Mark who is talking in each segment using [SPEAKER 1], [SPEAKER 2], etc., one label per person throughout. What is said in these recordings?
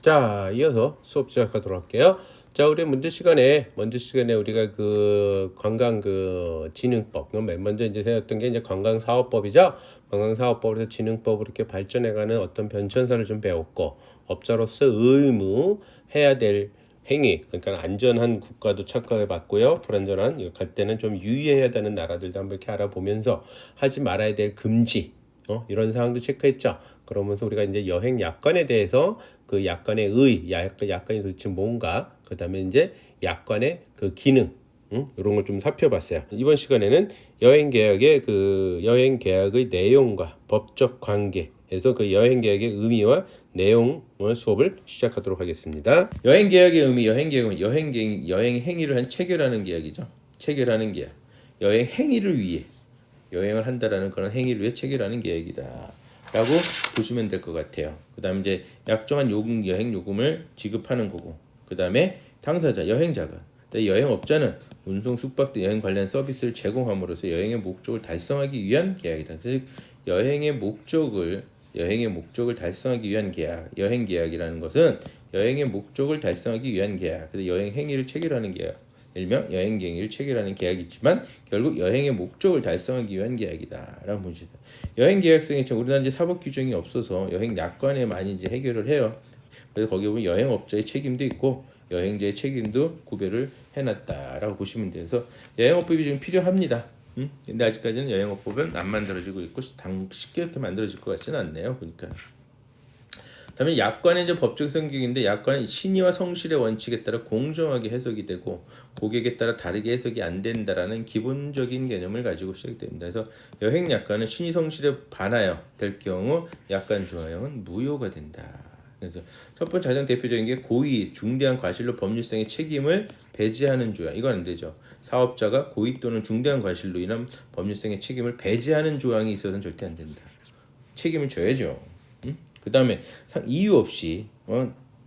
[SPEAKER 1] 자, 이어서 수업 시작하도록 할게요. 자, 우리 문제 시간에 우리가 그 관광 그 진흥법, 맨 먼저 이제 생각했던 게 이제 관광사업법이죠. 관광사업법에서 진흥법으로 이렇게 발전해가는 어떤 변천사를 좀 배웠고, 업자로서 의무 해야 될 행위, 그러니까 안전한 국가도 착각을 받고요, 불안전한 갈 때는 좀 유의해야 되는 나라들도 한번 이렇게 알아보면서 하지 말아야 될 금지, 이런 사항도 체크했죠. 그러면서 우리가 이제 여행 약관에 대해서 그 약관의 약관이 도대체 뭔가, 그 다음에 이제 약관의 그 기능, 이런 걸 좀 살펴봤어요. 이번 시간에는 여행 계약의 내용과 법적 관계에서 그 여행 계약의 의미와 내용을 수업을 시작하도록 하겠습니다. 여행 계약의 의미, 여행 행위를 한 체결하는 계약이죠. 체결하는 계약. 여행 행위를 위해 여행을 한다라는 그런 행위를 위해 체결하는 계약이다 라고 보시면 될 것 같아요. 그 다음에 이제 약정한 여행 요금을 지급하는 거고, 그 다음에 당사자, 여행자가, 여행업자는 운송, 숙박 등 여행 관련 서비스를 제공함으로써 여행의 목적을 달성하기 위한 계약이다. 즉 여행의 목적을 달성하기 위한 계약, 여행 계약이라는 것은 여행의 목적을 달성하기 위한 계약, 그래서 여행 행위를 체결하는 계약, 일명 여행 계획을 체결하는 계약이지만 결국 여행의 목적을 달성하기 위한 계약이다라고 보시죠. 여행 계약성이 우리나라 이제 사법 규정이 없어서 여행 약관에 많이 이제 해결을 해요. 그래서 거기 보면 여행업자의 책임도 있고 여행자의 책임도 구별을 해놨다라고 보시면 돼요. 그래서 여행업법이 지금 필요합니다. 근데 아직까지는 여행업법은 안 만들어지고 있고 쉽게 이렇게 만들어질 것 같지는 않네요. 보니까. 다음에 약관의 이제 법적 성격인데, 약관은 신의와 성실의 원칙에 따라 공정하게 해석이 되고 고객에 따라 다르게 해석이 안 된다라는 기본적인 개념을 가지고 시작됩니다. 그래서 여행 약관은 신의 성실에 반하여 될 경우 약관 조항은 무효가 된다. 그래서 첫 번째 가장 대표적인 게 고의, 중대한 과실로 법률상의 책임을 배제하는 조항. 이건 안 되죠. 사업자가 고의 또는 중대한 과실로 인한 법률상의 책임을 배제하는 조항이 있어서는 절대 안 된다. 책임을 져야죠. 그 다음에 이유 없이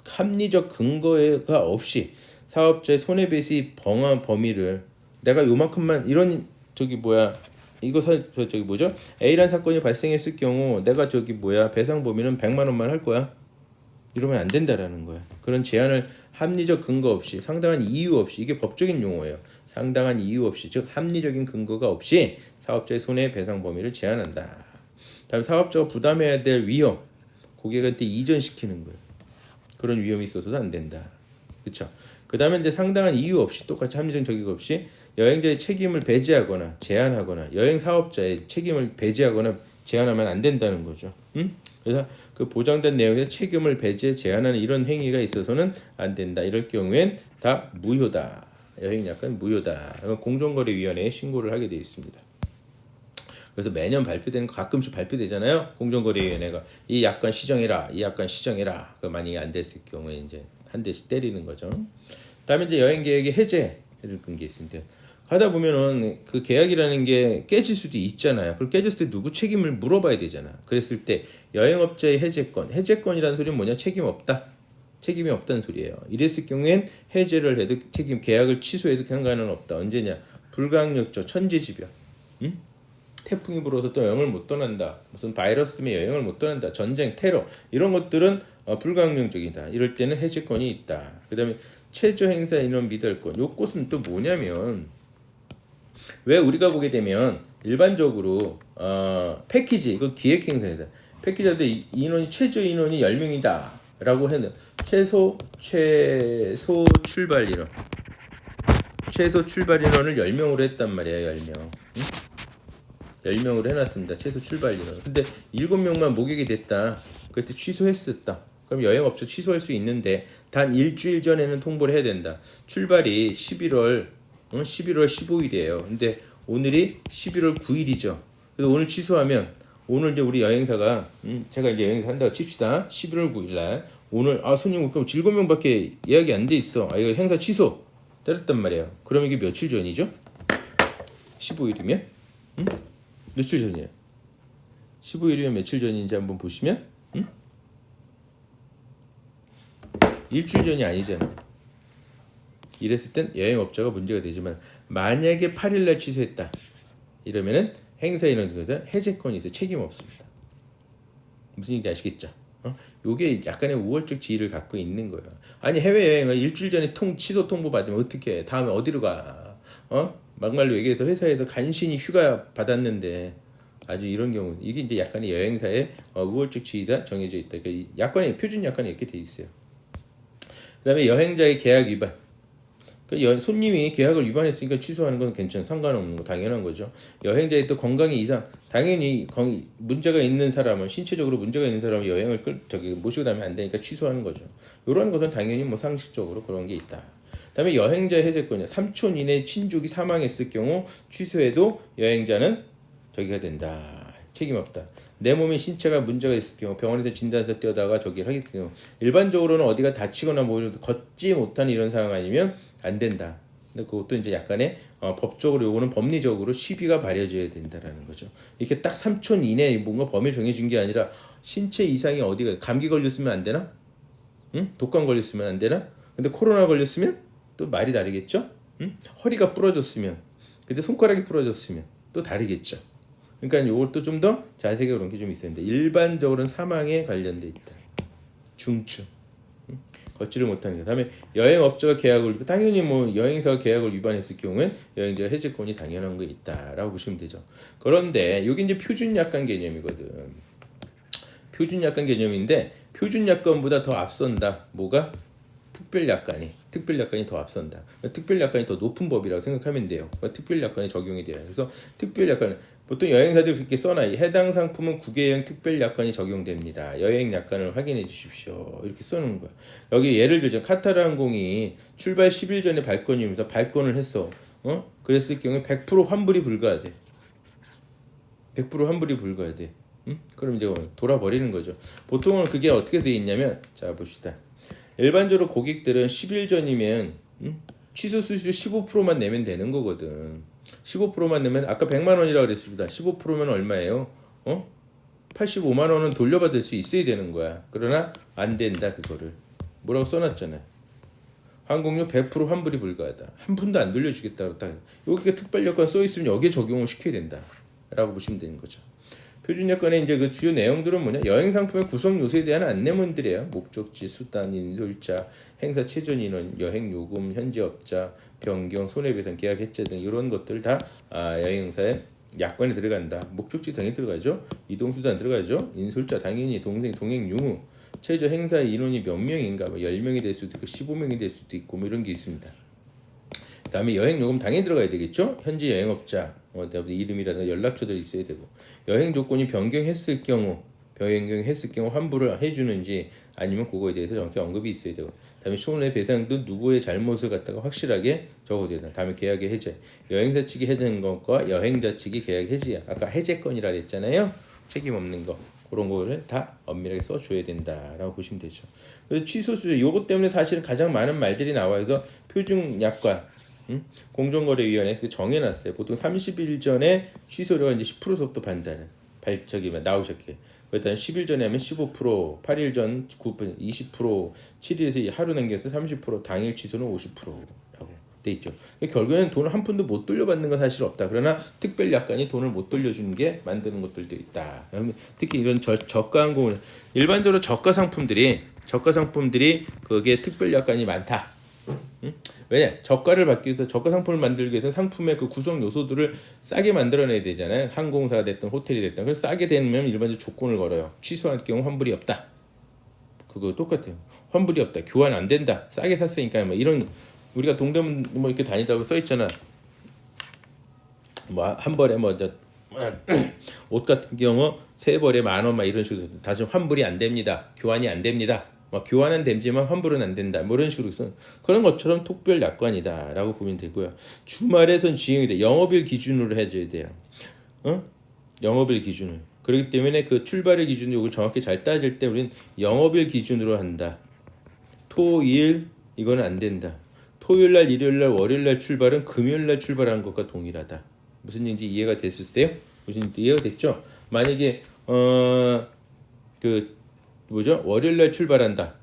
[SPEAKER 1] 합리적 근거가 없이 사업자의 손해배상 범한 범위를 내가 요만큼만 이런 A란 사건이 발생했을 경우 내가 배상 범위는 100만 원만 할 거야. 이러면 안 된다라는 거야. 그런 제한을 합리적 근거 없이, 상당한 이유 없이, 이게 법적인 용어예요. 상당한 이유 없이, 즉 합리적인 근거가 없이 사업자의 손해배상 범위를 제한한다. 다음 사업자가 부담해야 될 위험, 고객한테 이전시키는 거예요. 그런 위험이 있어서도 안 된다. 그렇죠? 그 다음에 이제 상당한 이유 없이, 똑같이 합리적 적격 없이 여행자의 책임을 배제하거나 제한하거나 여행 사업자의 책임을 배제하거나 제한하면 안 된다는 거죠. 그래서 그 보장된 내용에서 책임을 배제, 제한하는 이런 행위가 있어서는 안 된다. 이럴 경우엔 다 무효다. 여행 약관 무효다. 공정거래위원회에 신고를 하게 되어 있습니다. 그래서 매년 발표되는 거 가끔씩 발표되잖아요. 공정거래위원회가 이 약관 시정해라, 이 약관 시정해라. 그 만약에 안 됐을 경우에 이제 한 대씩 때리는 거죠. 그다음에 이제 여행 계획의 해제를 끈 게 있습니다. 하다 보면은 그 계약이라는 게 깨질 수도 있잖아요. 그럼 깨졌을 때 누구 책임을 물어봐야 되잖아. 그랬을 때 여행업자의 해제권이라는 소리는 뭐냐? 책임이 없다는 소리예요. 이랬을 경우엔 해제를 해도 계약을 취소해도 상관은 없다. 언제냐? 불가항력적 천재지변. 태풍이 불어서 또 여행을 못 떠난다. 무슨 바이러스 때문에 여행을 못 떠난다. 전쟁, 테러 이런 것들은 불가항력적이다. 이럴 때는 해제권이 있다. 그 다음에 최저 행사 인원 미달권. 요것은 또 뭐냐면, 왜 우리가 보게 되면 일반적으로 패키지, 이거 기획 행사이다. 패키지한테 최저 인원이 10명이다 라고 해는 최소 출발 인원을 10명으로 했단 말이에요. 10명. 10명으로 해놨습니다. 최소 출발 인원. 근데 7명만 목격이 됐다. 그때 취소했었다. 그럼 여행업체 취소할 수 있는데 단 일주일 전에는 통보를 해야 된다. 출발이 11월 15일이에요. 근데 오늘이 11월 9일이죠. 그래서 오늘 취소하면, 오늘 이제 우리 여행사가 제가 이제 여행사 한다고 칩시다. 11월 9일날 오늘 손님 그럼 7명밖에 예약이 안 돼 있어. 이거 행사 취소 때렸단 말이에요. 그럼 이게 며칠 전이죠? 15일이면? 며칠 전이에요. 15일이면 며칠 전인지 한번 보시면 일주일 전이 아니잖아. 이랬을 땐 여행업자가 문제가 되지만, 만약에 8일날 취소했다 이러면은 행사 인원 중에서 해제권이 있어. 책임 없습니다. 무슨 얘기인지 아시겠죠? 요게 약간의 우월적 지위를 갖고 있는 거예요. 아니 해외여행을 일주일 전에 취소 통보 받으면 어떻게 해? 다음에 어디로 가? 막말로 얘기해서 회사에서 간신히 휴가 받았는데 아주 이런 경우 이게 이제 약간의 여행사의 우월적 지위가 정해져 있다. 그러니까 약관에 표준 약관에 이렇게 돼 있어요. 그다음에 여행자의 계약 위반. 그러니까 손님이 계약을 위반했으니까 취소하는 건 괜찮아, 상관없는 거 당연한 거죠. 여행자의 또 건강에 이상, 당연히 문제가 있는 사람은 신체적으로 문제가 있는 사람은 여행을 모시고 다니면 안 되니까 취소하는 거죠. 이런 것은 당연히 뭐 상식적으로 그런 게 있다. 그다음에 여행자의 해제권이야. 3촌 이내 친족이 사망했을 경우 취소해도 여행자는 저기가 된다. 책임 없다. 내 몸에 신체가 문제가 있을 경우 병원에서 진단서 떼어다가 저기를 하겠을 경우 일반적으로는 어디가 다치거나 뭐 걷지 못하는 이런 상황 아니면 안 된다. 근데 그것도 이제 약간의 법적으로 요거는 법리적으로 시비가 발휘져야 된다라는 거죠. 이렇게 딱 3촌 이내에 뭔가 범위를 정해준 게 아니라 신체 이상이 어디가 감기 걸렸으면 안 되나? 응? 독감 걸렸으면 안 되나? 근데 코로나 걸렸으면 또 말이 다르겠죠? 응? 허리가 부러졌으면 근데 손가락이 부러졌으면 또 다르겠죠. 그러니까 이것도 좀 더 자세하게 그런 게 좀 있었는데 일반적으로는 사망에 관련돼 있다. 중증. 걷지를 못하는 거. 다음에 여행업자가 계약을 당연히 뭐 여행사가 계약을 위반했을 경우엔 여행자 해제권이 당연한 거 있다라고 보시면 되죠. 그런데 여기 이제 표준 약관 개념이거든. 표준 약관 개념인데 표준 약관보다 더 앞선다. 뭐가? 특별 약관이 더 앞선다. 특별 약관이 더 높은 법이라고 생각하면 돼요. 특별 약관이 적용이 돼요. 그래서 특별 약관 보통 여행사들 그렇게 써놔요. 해당 상품은 국외여행 특별 약관이 적용됩니다. 여행 약관을 확인해 주십시오. 이렇게 써놓은 거야. 여기 예를 들자 카타르 항공이 출발 10일 전에 발권이면서 발권을 했어. 그랬을 경우에 100% 환불이 불가하대. 100% 환불이 불가하대. 그럼 이제 돌아버리는 거죠. 보통은 그게 어떻게 돼 있냐면 자 봅시다. 일반적으로 고객들은 10일 전이면 취소 수수료 15%만 내면 되는 거거든. 15%만 내면 아까 100만 원이라고 그랬습니다. 15%면 얼마예요? 85만 원은 돌려받을 수 있어야 되는 거야. 그러나 안 된다 그거를. 뭐라고 써놨잖아요. 항공료 100% 환불이 불가하다. 한 푼도 안 돌려주겠다고 딱. 여기가 특별 여건 써 있으면 여기에 적용을 시켜야 된다라고 보시면 되는 거죠. 표준 여건의 이제 그 주요 내용들은 뭐냐? 여행 상품의 구성 요소에 대한 안내문들이에요. 목적지, 수단, 인솔자, 행사 최전 인원, 여행 요금, 현지업자, 변경, 손해배상, 계약 해제 등 이런 것들 다 여행사의 약관에 들어간다. 목적지 당연히 들어가죠. 이동수단 들어가죠. 인솔자 당연히 동행 유무, 최저 행사 인원이 몇 명인가? 뭐 10명이 될 수도 있고 15명이 될 수도 있고 뭐 이런 게 있습니다. 그다음에 여행 요금 당연히 들어가야 되겠죠. 현지 여행업자 이름이라든가 연락처들이 있어야 되고 여행 조건이 변경했을 경우 환불을 해주는지 아니면 그거에 대해서 정확히 언급이 있어야 되고 그다음에 손해배상도 누구의 잘못을 갖다가 확실하게 적어야 된다. 다음에 계약의 해제 여행사 측이 해제한 것과 여행자 측이 계약 해지야. 아까 해제권이라 그랬잖아요. 책임 없는 거 그런 거를 다 엄밀하게 써줘야 된다라고 보시면 되죠. 그래서 취소 수준 요것 때문에 사실은 가장 많은 말들이 나와서 표준 약관 공정거래위원회에서 정해놨어요. 보통 30일 전에 취소료가 이제 10%서부터 반다는 발적이면 나오셨게. 그다음 10일 전에 하면 15%, 8일 전 9%, 20%, 7일에서 하루 남겨서 30%, 당일 취소는 50%라고 돼 있죠. 결국에는 돈을 한 푼도 못 돌려받는 건 사실 없다. 그러나 특별 약관이 돈을 못 돌려주는 게 만드는 것들도 있다. 특히 이런 저가 항공을 일반적으로 저가 상품들이 그게 특별 약관이 많다. 왜냐? 저가를 받기 위해서 저가 상품을 만들기 위해서 상품의 그 구성 요소들을 싸게 만들어내야 되잖아요. 항공사가 됐든 호텔이 됐든 그래서 싸게 되면 일반적으로 조건을 걸어요. 취소할 경우 환불이 없다. 그거 똑같아요. 환불이 없다. 교환 안 된다. 싸게 샀으니까 뭐 이런 우리가 동대문 뭐 이렇게 다니다고 써 있잖아. 뭐 한 벌에 뭐 옷 같은 경우 세 벌에 10,000원 막 이런 식으로 다시 환불이 안 됩니다. 교환이 안 됩니다. 교환은 되지만 환불은 안 된다. 뭐 이런 식으로 써. 그런 것처럼 특별 약관이다라고 보면 되고요. 주말에선 지용이 돼. 영업일 기준으로 해줘야 돼요. 영업일 기준을. 그렇기 때문에 그 출발일 기준으로 이걸 정확히 잘 따질 때 우리는 영업일 기준으로 한다. 토일 이거는 안 된다. 토요일 날, 일요일 날, 월요일 날 출발은 금요일 날 출발하는 것과 동일하다. 무슨 얘기인지 이해가 됐었어요? 이해가 됐죠? 만약에 월요일 날 출발한다.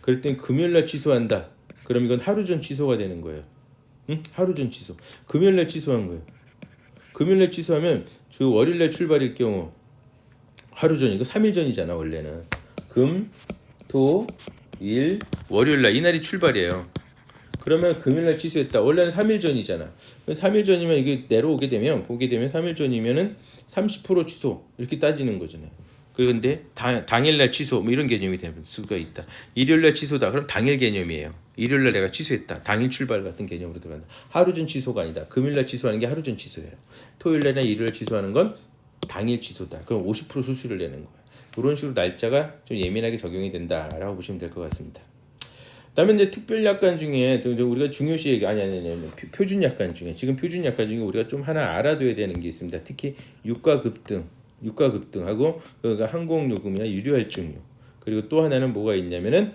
[SPEAKER 1] 그럴 땐 금요일 날 취소한다. 그럼 이건 하루 전 취소가 되는 거예요. 하루 전 취소. 금요일 날 취소한 거예요. 금요일 날 취소하면 월요일 날 출발일 경우 하루 전 이거 3일 전이잖아 원래는.
[SPEAKER 2] 금, 토, 일, 월요일 날 이날이 출발이에요. 그러면 금요일날 취소했다. 원래는 3일 전이잖아. 3일 전이면 이게 내려오게 되면 3일 전이면은 30% 취소 이렇게 따지는 거잖아요. 그런데 당일날 취소 뭐 이런 개념이 될 수가 있다. 일요일날 취소다. 그럼 당일 개념이에요. 일요일날 내가 취소했다. 당일 출발 같은 개념으로 들어간다. 하루 전 취소가 아니다. 금요일날 취소하는 게 하루 전 취소예요. 토요일날이나 일요일 취소하는 건 당일 취소다. 그럼 50% 수수료를 내는 거예요. 이런 식으로 날짜가 좀 예민하게 적용이 된다라고 보시면 될 것 같습니다. 그다음에 이제 특별 약관 중에 또 우리가 중요시 얘기 아니 표준 약관 중에 지금 표준 약관 중에 우리가 좀 하나 알아둬야 되는 게 있습니다. 특히 유가 급등하고 그러니까 항공요금이나 유류할증료 그리고 또 하나는 뭐가 있냐면은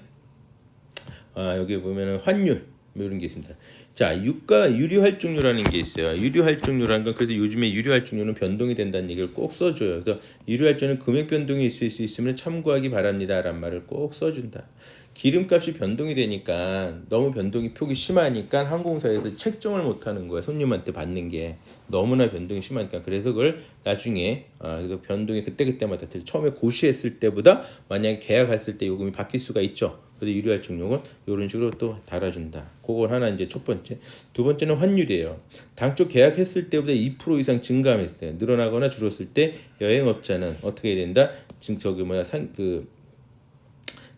[SPEAKER 2] 여기 보면은 환율 뭐 이런 게 있습니다. 자, 유류할증료라는 게 있어요. 유류할증료라는 건 그래서 요즘에 유류할증료는 변동이 된다는 얘기를 꼭 써줘요. 그래서 유류할증료는 금액 변동이 있을 수 있으면 참고하기 바랍니다라는 말을 꼭 써준다. 기름값이 변동이 되니까 너무 변동이 폭이 심하니까 항공사에서 책정을 못하는 거야. 손님한테 받는 게 너무나 변동이 심하니까 그래서 그걸 나중에 그래서 변동이 그때마다 처음에 고시했을 때보다 만약에 계약했을 때 요금이 바뀔 수가 있죠. 그래서 유류할증료는 이런 식으로 또 달아준다. 그걸 하나 이제 첫 번째. 두 번째는 환율이에요. 당초 계약했을 때보다 2% 이상 증감했어요. 늘어나거나 줄었을 때 여행업자는 어떻게 해야 된다?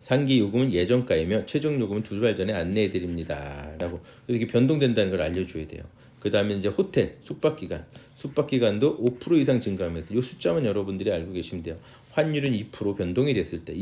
[SPEAKER 2] 상기 요금은 예정가이며 최종 요금은 2달 전에 안내해 드립니다라고 이렇게 변동된다는 걸 알려줘야 돼요. 그 다음에 이제 호텔 숙박기간도 5% 이상 증가하면서 이 숫자만 여러분들이 알고 계시면 돼요. 환율은 2% 변동이 됐을 때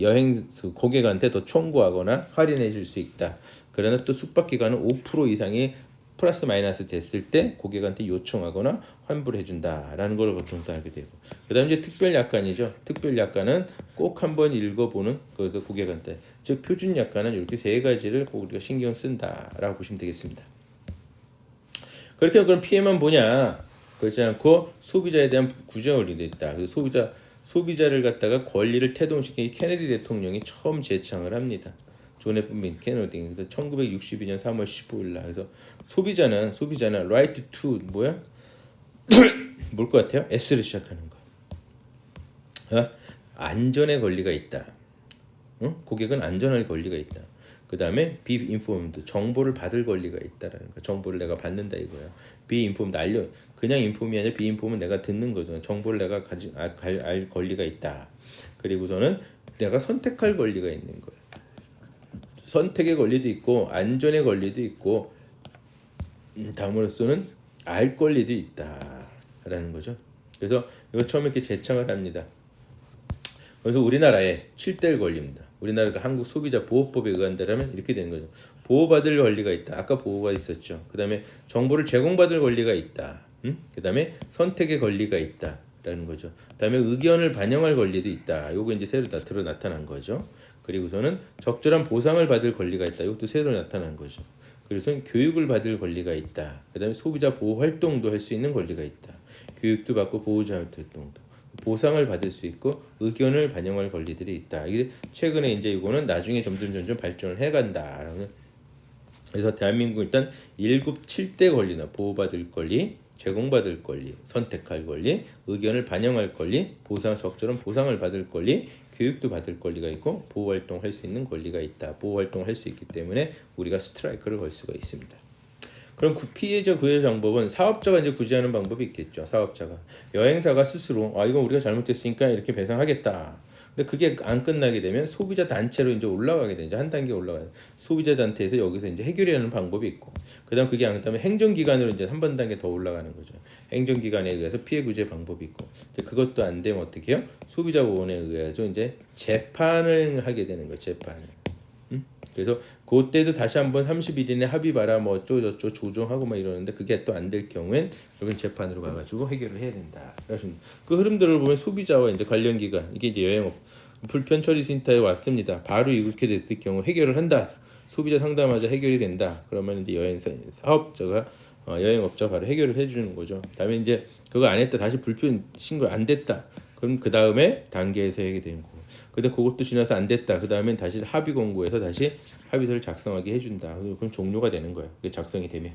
[SPEAKER 2] 여행 고객한테 더 청구하거나 할인해 줄 수 있다. 그러나 또 숙박기간은 5% 이상의 플러스 마이너스 됐을 때 고객한테 요청하거나 환불해 준다라는 걸 보통 다 알게 되고 그다음에 이제 특별 약관이죠. 특별 약관은 꼭 한번 읽어보는 그 고객한테 즉 표준 약관은 이렇게 세 가지를 꼭 우리가 신경 쓴다라고 보시면 되겠습니다. 그렇게 그럼 피해만 보냐? 그렇지 않고 소비자에 대한 구제 권리도 있다. 그래서 소비자를 갖다가 권리를 태동시킨 케네디 대통령이 처음 제창을 합니다. 존 F 케네디. 그래서 1962년 3월 15일 날. 그래서 소비자는 right to 뭐야? 뭘 것 같아요? S를 시작하는 거. 안전의 권리가 있다. 고객은 안전할 권리가 있다. 그 다음에 be informed 정보를 받을 권리가 있다라는 거. 정보를 내가 받는다 이거야. be informed 그냥 인폼이 아니라 be informed 내가 듣는 거죠. 정보를 내가 알 권리가 있다. 그리고서는 내가 선택할 권리가 있는 거야. 선택의 권리도 있고 안전의 권리도 있고 다음으로서는 알 권리도 있다라는 거죠. 그래서 이거 처음에 이렇게 제창을 합니다. 그래서 우리나라에 7대 권리입니다. 우리나라 한국 소비자 보호법에 의한다면 이렇게 되는 거죠. 보호받을 권리가 있다. 아까 보호가 있었죠. 그 다음에 정보를 제공받을 권리가 있다. 그 다음에 선택의 권리가 있다. 라는 거죠. 그 다음에 의견을 반영할 권리도 있다. 요거 이제 새로 나타난 거죠. 그리고서는 적절한 보상을 받을 권리가 있다. 이것도 새로 나타난 거죠. 그래서 교육을 받을 권리가 있다. 그 다음에 소비자 보호 활동도 할 수 있는 권리가 있다. 교육도 받고 보호자 활동도. 보상을 받을 수 있고 의견을 반영할 권리들이 있다. 이게 최근에 이제 이거는 나중에 점점 발전을 해간다. 그래서 대한민국 일단 7대 권리나 보호받을 권리, 제공받을 권리, 선택할 권리, 의견을 반영할 권리, 적절한 보상을 받을 권리, 교육도 받을 권리가 있고 보호 활동할 수 있는 권리가 있다. 보호 활동할 수 있기 때문에 우리가 스트라이크를 걸 수가 있습니다. 그럼 피해자 구제 방법은 사업자가 이제 구제하는 방법이 있겠죠. 사업자가 여행사가 스스로 이건 우리가 잘못했으니까 이렇게 배상하겠다. 근데 그게 안 끝나게 되면 소비자 단체로 이제 올라가게 되죠. 한 단계 올라가요. 소비자 단체에서 여기서 이제 해결하는 방법이 있고, 그다음 그게 안 끝나면 행정기관으로 이제 한 단계 더 올라가는 거죠. 행정기관에 의해서 피해 구제 방법이 있고, 그것도 안 되면 어떻게 해요? 소비자 보호원에 의해서 이제 재판을 하게 되는 거예요. 재판을. 그래서 그때도 다시 한번 30일 이내 합의 봐라 뭐 어쩌고저쩌고 조정하고 막 이러는데 그게 또 안 될 경우엔 여기 재판으로 가가지고 해결을 해야 된다. 그 흐름들을 보면 소비자와 이제 관련 기관 이게 이제 여행업 불편 처리 센터에 왔습니다. 바로 이렇게 됐을 경우 해결을 한다. 소비자 상담하자 해결이 된다. 그러면 이제 여행업자가 바로 해결을 해주는 거죠. 다음에 이제 그거 안 했다 다시 불편 신고 안 됐다. 그럼 그 다음에 단계에서 해결이 되는 거고. 근데 그것도 지나서 안 됐다. 그 다음엔 다시 합의 권고해서 다시 합의서를 작성하게 해준다. 그럼 종료가 되는 거예요. 그게 작성이 되면.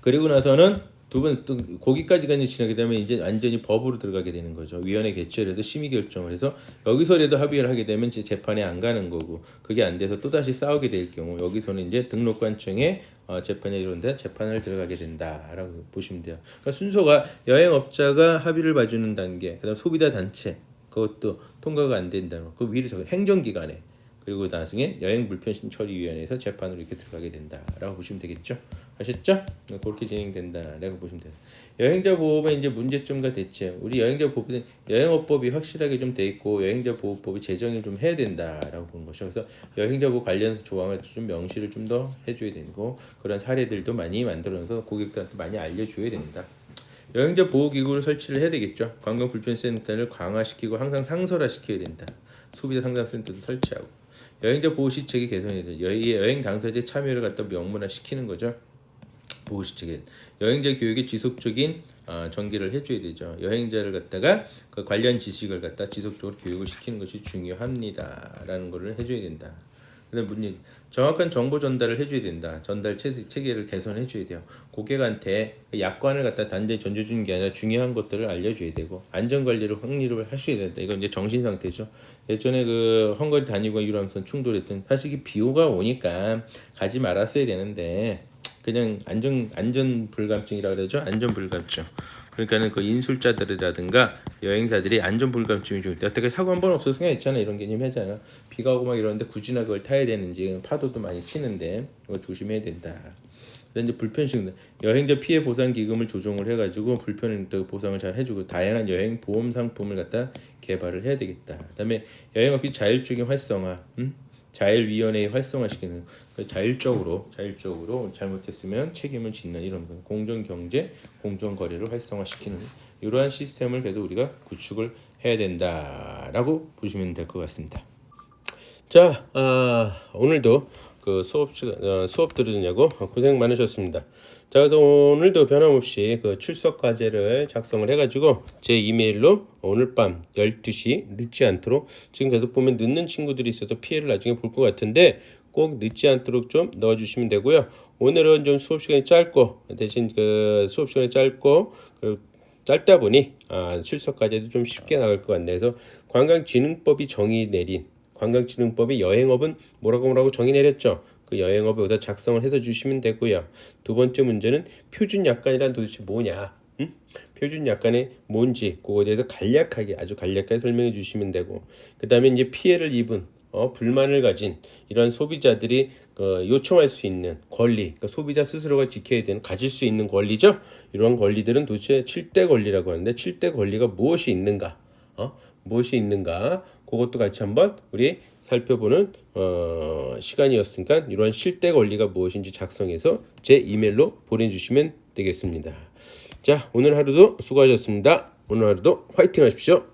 [SPEAKER 2] 그리고 나서는 두 번 또 거기까지가 지나게 되면 이제 완전히 법으로 들어가게 되는 거죠. 위원회 개최를 해서 심의 결정을 해서 여기서라도 합의를 하게 되면 이제 재판에 안 가는 거고 그게 안 돼서 또 다시 싸우게 될 경우 여기서는 이제 등록관청에 재판이 이런데 재판을 들어가게 된다라고 보시면 돼요. 그러니까 순서가 여행업자가 합의를 봐주는 단계, 그다음 소비자 단체 그것도 통과가 안 된다면 그 위로 저 행정기관에 그리고 나중에 여행불편처리위원회에서 재판으로 이렇게 들어가게 된다라고 보시면 되겠죠. 아셨죠? 그렇게 진행된다라고 보시면 돼요. 여행자 보호법의 이제 문제점과 대책. 우리 여행자 보호법은 여행업법이 확실하게 좀 돼 있고 여행자 보호법이 제정을 좀 해야 된다라고 보는 거죠. 그래서 여행자 보호 관련 조항을 좀 명시를 좀 더 해줘야 되고 그런 사례들도 많이 만들어서 고객들한테 많이 알려줘야 된다. 여행자 보호기구를 설치를 해야 되겠죠. 관광불편센터를 강화시키고 항상 상설화시켜야 된다. 소비자 상담센터도 설치하고 여행자 보호 시책이 개선해야 돼. 여행 당사자의 참여를 갖다 명문화 시키는 거죠. 보호 시책에 여행자 교육에 지속적인 전개를 해줘야 되죠. 여행자를 갖다가 그 관련 지식을 갖다 지속적으로 교육을 시키는 것이 중요합니다라는 것을 해줘야 된다. 그다음 문제 정확한 정보 전달을 해줘야 된다. 전달 체계를 개선해줘야 돼요. 고객한테 약관을 갖다 단지 전해주는 게 아니라 중요한 것들을 알려줘야 되고 안전 관리를 확립을 하셔야 된다. 이건 이제 정신 상태죠. 예전에 그 헝가리 다니고 유람선 충돌했던 사실 이 비호가 오니까 가지 말았어야 되는데 그냥 안전 불감증이라 그러죠. 안전 불감증. 그러니까는 그 인술자들이라든가 여행사들이 안전 불감증이 좀 여태까지 사고 한 번 없어서 그냥 있잖아 이런 개념 하잖아. 비가 오고 막 이러는데 굳이나 그걸 타야 되는지 파도도 많이 치는데 이거 조심해야 된다. 그다음 이제 불편식 여행자 피해 보상 기금을 조정을 해가지고 불편을 보상을 잘 해주고 다양한 여행 보험 상품을 갖다 개발을 해야 되겠다. 그다음에 여행업계 자율적인 활성화. 자율위원회의 활성화시키는 자율적으로 잘못했으면 책임을 짓는 이런 공정경제, 공정거래를 활성화시키는 이러한 시스템을 계속 우리가 구축을 해야 된다라고 보시면 될 것 같습니다.
[SPEAKER 1] 자, 오늘도 그 수업 들으느냐고 고생 많으셨습니다. 자, 그래서 오늘도 변함없이 그 출석 과제를 작성을 해가지고 제 이메일로 오늘 밤 12시 늦지 않도록 지금 계속 보면 늦는 친구들이 있어서 피해를 나중에 볼 것 같은데 꼭 늦지 않도록 좀 넣어주시면 되고요. 오늘은 좀 수업 시간이 짧고 대신 그 수업 시간이 짧고 짧다 보니 출석 과제도 좀 쉽게 나갈 것 같네요. 그래서 관광진흥법이 정의 내린 관광진흥법이 여행업은 뭐라고 정의 내렸죠. 그 여행업에 여기다 작성을 해서 주시면 되고요. 두 번째 문제는 표준 약관이란 도대체 뭐냐? 표준 약관이 뭔지 그거에 대해서 아주 간략하게 설명해 주시면 되고 그 다음에 이제 피해를 입은 불만을 가진 이런 소비자들이 요청할 수 있는 권리, 그러니까 소비자 스스로가 지켜야 되는 가질 수 있는 권리죠. 이런 권리들은 도대체 7대 권리라고 하는데 7대 권리가 무엇이 있는가? 그것도 같이 한번 우리 살펴보는 시간이었으니까 이러한 7대 권리가 무엇인지 작성해서 제 이메일로 보내주시면 되겠습니다. 자, 오늘 하루도 수고하셨습니다. 오늘 하루도 화이팅 하십시오.